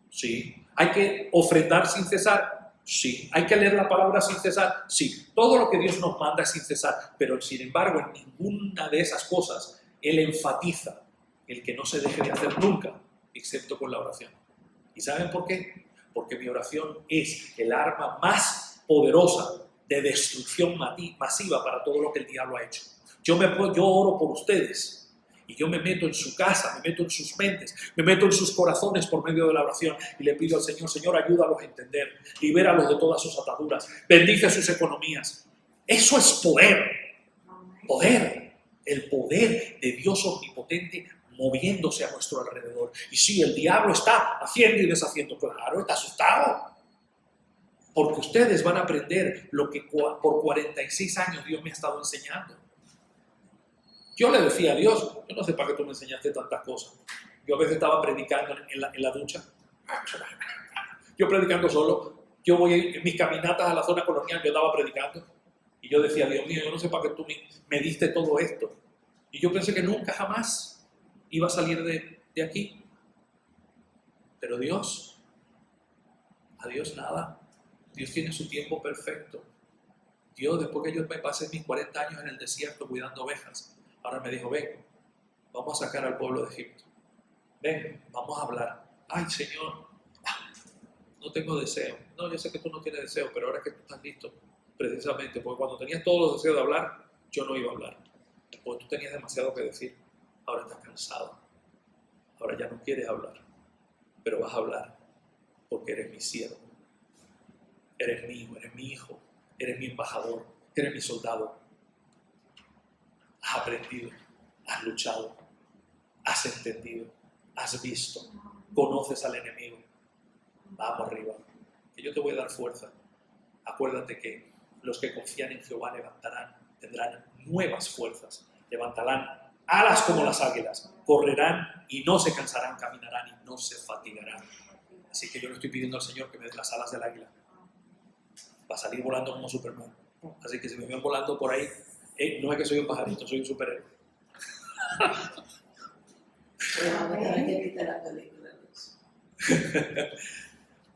[SPEAKER 1] Sí. ¿Hay que ofrendar sin cesar? Sí. ¿Hay que leer la palabra sin cesar? Sí. Todo lo que Dios nos manda es sin cesar. Pero sin embargo, en ninguna de esas cosas Él enfatiza el que no se deje de hacer nunca, excepto con la oración. ¿Y saben por qué? Porque mi oración es el arma más poderosa de destrucción masiva para todo lo que el diablo ha hecho. Yo oro por ustedes y yo me meto en su casa, me meto en sus mentes, me meto en sus corazones por medio de la oración y le pido al Señor, Señor, ayúdalos a entender, libéralos de todas sus ataduras, bendice sus economías. Eso es poder, poder, el poder de Dios omnipotente moviéndose a nuestro alrededor. Y sí, el diablo está haciendo y deshaciendo, claro, está asustado. Porque ustedes van a aprender lo que por 46 años Dios me ha estado enseñando. Yo le decía a Dios, yo no sé para qué tú me enseñaste tantas cosas. Yo a veces estaba predicando en la ducha. Yo predicando solo. Yo voy en mis caminatas a la zona colonial, yo estaba predicando. Y yo decía, Dios mío, yo no sé para qué tú me diste todo esto. Y yo pensé que nunca jamás iba a salir de aquí. Pero Dios, a Dios nada. Dios tiene su tiempo perfecto. Dios, después que yo me pasé mis 40 años en el desierto cuidando ovejas, ahora me dijo, ven, vamos a sacar al pueblo de Egipto. Ven, vamos a hablar. Ay, Señor, no tengo deseo. No, yo sé que tú no tienes deseo, pero ahora que tú estás listo, precisamente, porque cuando tenías todos los deseos de hablar, yo no iba a hablar. Porque tú tenías demasiado que decir. Ahora estás cansado. Ahora ya no quieres hablar, pero vas a hablar porque eres mi siervo. Eres mío, eres mi hijo, eres mi embajador, eres mi soldado. Has aprendido, has luchado, has entendido, has visto, conoces al enemigo. Vamos arriba, que yo te voy a dar fuerza. Acuérdate que los que confían en Jehová tendrán nuevas fuerzas, levantarán alas como las águilas, correrán y no se cansarán, caminarán y no se fatigarán. Así que yo le estoy pidiendo al Señor que me dé las alas del águila para salir volando como Superman. Así que si me ven volando por ahí, no es que soy un pajarito, soy un superhéroe.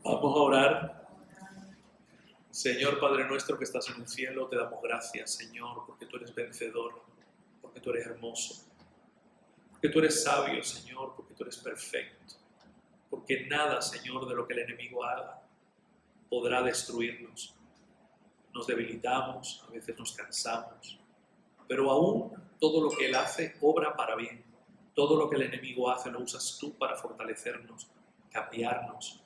[SPEAKER 1] Vamos a orar. Señor Padre nuestro que estás en el cielo, te damos gracias, Señor, porque tú eres vencedor, porque tú eres hermoso, porque tú eres sabio, Señor, porque tú eres perfecto, porque nada, Señor, de lo que el enemigo haga podrá destruirnos. Nos debilitamos, a veces nos cansamos, pero aún todo lo que Él hace obra para bien. Todo lo que el enemigo hace lo usas tú para fortalecernos, cambiarnos,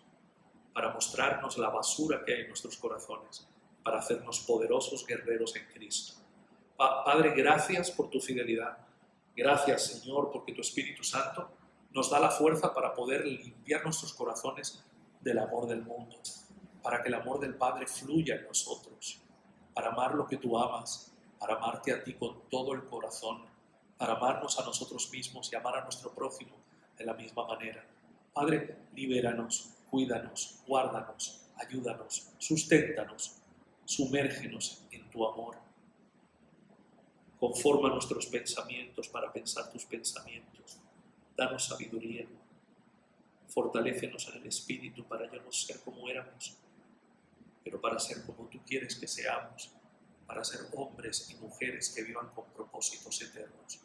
[SPEAKER 1] para mostrarnos la basura que hay en nuestros corazones, para hacernos poderosos guerreros en Cristo. Padre, gracias por tu fidelidad. Gracias, Señor, porque tu Espíritu Santo nos da la fuerza para poder limpiar nuestros corazones del amor del mundo, para que el amor del Padre fluya en nosotros, para amar lo que tú amas, para amarte a ti con todo el corazón, para amarnos a nosotros mismos y amar a nuestro prójimo de la misma manera. Padre, libéranos, cuídanos, guárdanos, ayúdanos, susténtanos, sumérgenos en tu amor. Conforma nuestros pensamientos para pensar tus pensamientos. Danos sabiduría. Fortalécenos en el Espíritu para ya no ser como éramos, pero para ser como tú quieres que seamos, para ser hombres y mujeres que vivan con propósitos eternos.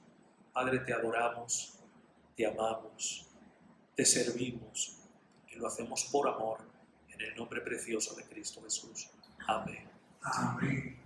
[SPEAKER 1] Padre, te adoramos, te amamos, te servimos y lo hacemos por amor en el nombre precioso de Cristo Jesús. Amén.
[SPEAKER 4] Amén.